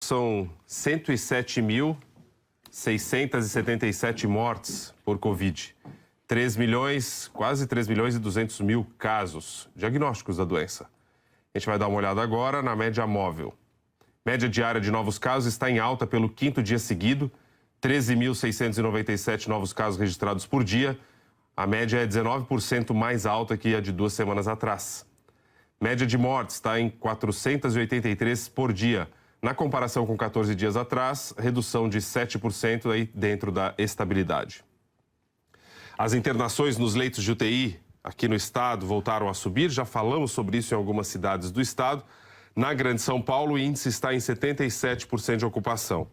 São 107.677 mortes por Covid. 3 milhões, quase 3 milhões e 200 mil casos diagnósticos da doença. A gente vai dar uma olhada agora na média móvel. Média diária de novos casos está em alta pelo quinto dia seguido. 13.697 novos casos registrados por dia. A média é 19% mais alta que a de 2 semanas atrás. Média de mortes está em 483 por dia. Na comparação com 14 dias atrás, redução de 7% aí dentro da estabilidade. As internações nos leitos de UTI aqui no estado voltaram a subir. Já falamos sobre isso em algumas cidades do estado. Na Grande São Paulo, o índice está em 77% de ocupação.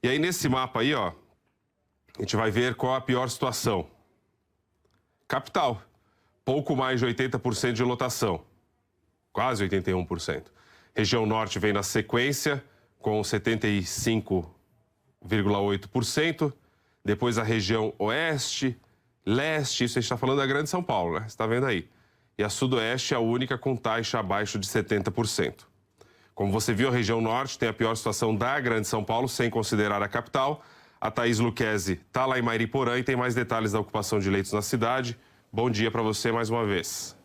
E aí, nesse mapa aí, ó, a gente vai ver qual a pior situação. Capital, pouco mais de 80% de lotação, quase 81%. Região Norte vem na sequência, com 75,8%. Depois a região Oeste, Leste, isso a gente está falando da Grande São Paulo, né? Você está vendo aí. E a Sudoeste é a única com taxa abaixo de 70%. Como você viu, a região Norte tem a pior situação da Grande São Paulo, sem considerar a capital. A Thaís Luquezzi está lá em Mairiporã e tem mais detalhes da ocupação de leitos na cidade. Bom dia para você mais uma vez.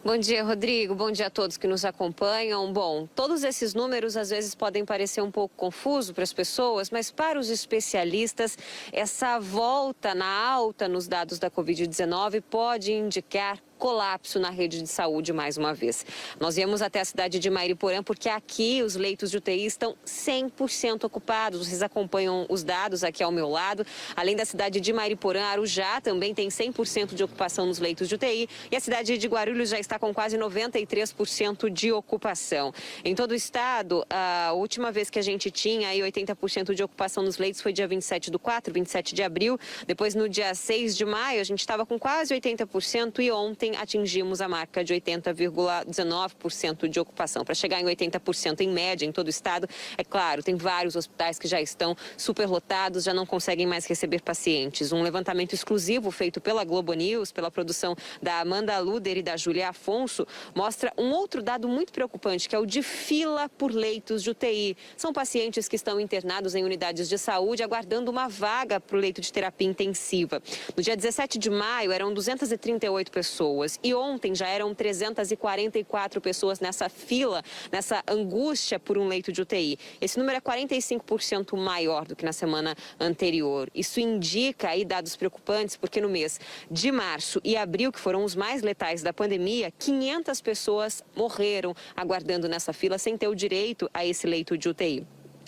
Bom dia, Rodrigo. Bom dia a todos que nos acompanham. Bom, todos esses números às vezes podem parecer um pouco confuso para as pessoas, mas para os especialistas, essa volta na alta nos dados da Covid-19 pode indicar colapso na rede de saúde mais uma vez. Nós viemos até a cidade de Mairiporã porque aqui os leitos de UTI estão 100% ocupados. Vocês acompanham os dados aqui ao meu lado. Além da cidade de Mairiporã, Arujá também tem 100% de ocupação nos leitos de UTI e a cidade de Guarulhos já está com quase 93% de ocupação. Em todo o estado, a última vez que a gente tinha aí 80% de ocupação nos leitos foi dia 27/4, 27 de abril. Depois, no dia 6 de maio, a gente estava com quase 80% e ontem atingimos a marca de 80,19% de ocupação. Para chegar em 80% em média em todo o estado, é claro, tem vários hospitais que já estão superlotados, já não conseguem mais receber pacientes. Um levantamento exclusivo feito pela Globo News, pela produção da Amanda Luder e da Júlia Afonso, mostra um outro dado muito preocupante, que é o de fila por leitos de UTI. São pacientes que estão internados em unidades de saúde aguardando uma vaga para o leito de terapia intensiva. No dia 17 de maio, eram 238 pessoas. E ontem já eram 344 pessoas nessa fila, nessa angústia por um leito de UTI. Esse número é 45% maior do que na semana anterior. Isso indica aí dados preocupantes, porque no mês de março e abril, que foram os mais letais da pandemia, 500 pessoas morreram aguardando nessa fila sem ter o direito a esse leito de UTI.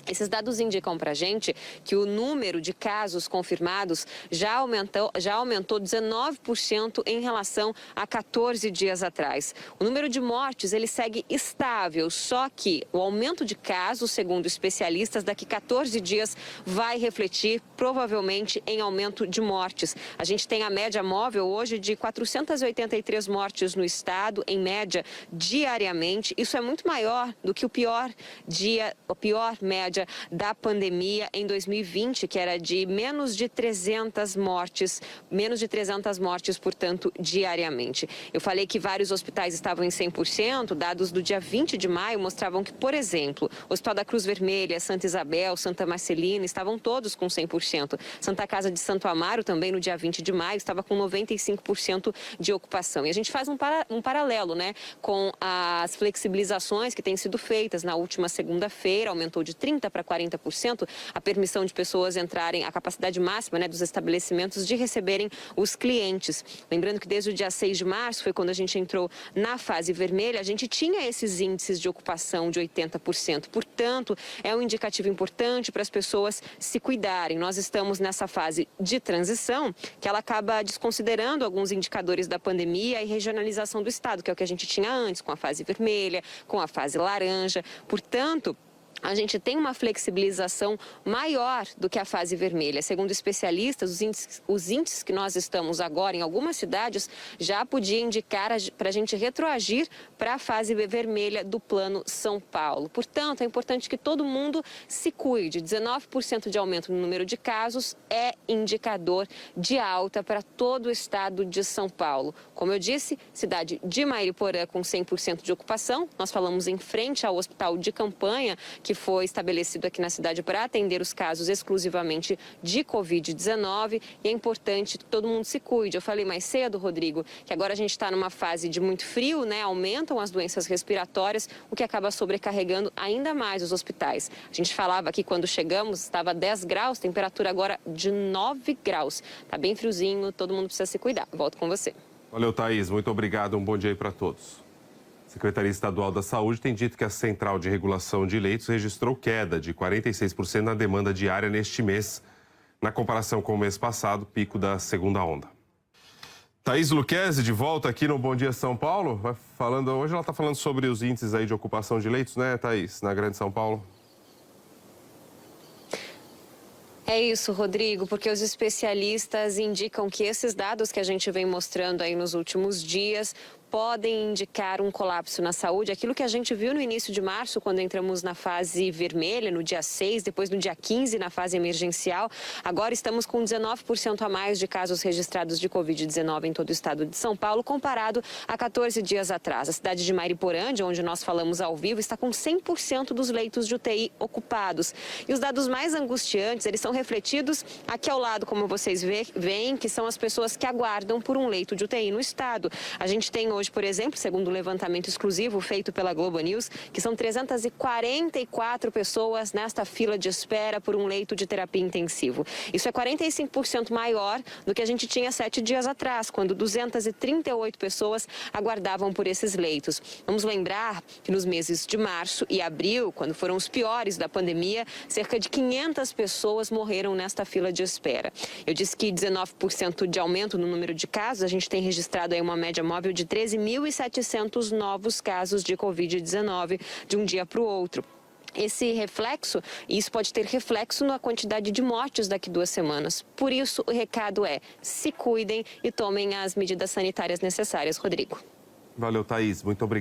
Esses dados indicam para a gente que o número de casos confirmados já aumentou 19% em relação a 14 dias atrás. O número de mortes ele segue estável, só que o aumento de casos, segundo especialistas, daqui 14 dias vai refletir provavelmente em aumento de mortes. A gente tem a média móvel hoje de 483 mortes no estado, em média, diariamente. Isso é muito maior do que a pior média da pandemia em 2020, que era de menos de 300 mortes, portanto, diariamente. Eu falei que vários hospitais estavam em 100%, dados do dia 20 de maio mostravam que, por exemplo, o Hospital da Cruz Vermelha, Santa Isabel, Santa Marcelina, estavam todos com 100%. Santa Casa de Santo Amaro, também no dia 20 de maio, estava com 95% de ocupação. E a gente faz um paralelo, né, com as flexibilizações que têm sido feitas na última segunda-feira, aumentou de 30% para 40% a permissão de pessoas entrarem, a capacidade máxima, né, dos estabelecimentos de receberem os clientes. Lembrando que desde o dia 6 de março, foi quando a gente entrou na fase vermelha, a gente tinha esses índices de ocupação de 80%. Portanto, é um indicativo importante para as pessoas se cuidarem. Nós estamos nessa fase de transição, que ela acaba desconsiderando alguns indicadores da pandemia e regionalização do estado, que é o que a gente tinha antes, com a fase vermelha, com a fase laranja. Portanto, a gente tem uma flexibilização maior do que a fase vermelha. Segundo especialistas, os índices que nós estamos agora em algumas cidades já podia indicar para a gente retroagir para a fase vermelha do Plano São Paulo. Portanto, é importante que todo mundo se cuide. 19% de aumento no número de casos é indicador de alta para todo o estado de São Paulo. Como eu disse, cidade de Mariporã com 100% de ocupação. Nós falamos em frente ao hospital de campanha, que foi estabelecido aqui na cidade para atender os casos exclusivamente de Covid-19. E é importante que todo mundo se cuide. Eu falei mais cedo, Rodrigo, que agora a gente está numa fase de muito frio, né? Aumentam as doenças respiratórias, o que acaba sobrecarregando ainda mais os hospitais. A gente falava aqui quando chegamos, estava 10 graus, temperatura agora de 9 graus. Tá bem friozinho, todo mundo precisa se cuidar. Volto com você. Valeu, Thaís. Muito obrigado. Um bom dia aí para todos. A Secretaria Estadual da Saúde tem dito que a Central de Regulação de Leitos registrou queda de 46% na demanda diária neste mês, na comparação com o mês passado, pico da segunda onda. Thaís Luquezzi, de volta aqui no Bom Dia São Paulo. Hoje ela está falando sobre os índices aí de ocupação de leitos, né, Thaís, na Grande São Paulo? É isso, Rodrigo, porque os especialistas indicam que esses dados que a gente vem mostrando aí nos últimos dias podem indicar um colapso na saúde. Aquilo que a gente viu no início de março, quando entramos na fase vermelha, no dia 6, depois no dia 15, na fase emergencial. Agora estamos com 19% a mais de casos registrados de Covid-19 em todo o estado de São Paulo, comparado a 14 didias atrás. A cidade de Mariporã, de onde nós falamos ao vivo, está com 100% dos leitos de UTI ocupados. E os dados mais angustiantes, eles são refletidos aqui ao lado, como vocês veem, que são as pessoas que aguardam por um leito de UTI no estado. A gente tem hoje, por exemplo, segundo o levantamento exclusivo feito pela Globo News, que são 344 pessoas nesta fila de espera por um leito de terapia intensivo. Isso é 45% maior do que a gente tinha 7 dias atrás, quando 238 pessoas aguardavam por esses leitos. Vamos lembrar que nos meses de março e abril, quando foram os piores da pandemia, cerca de 500 pessoas morreram nesta fila de espera. Eu disse que 19% de aumento no número de casos, a gente tem registrado aí uma média móvel de 13.700 novos casos de Covid-19 de um dia para o outro. Esse reflexo, isso pode ter reflexo na quantidade de mortes daqui 2 semanas. Por isso, o recado é: se cuidem e tomem as medidas sanitárias necessárias. Rodrigo. Valeu, Thaís. Muito obrigado.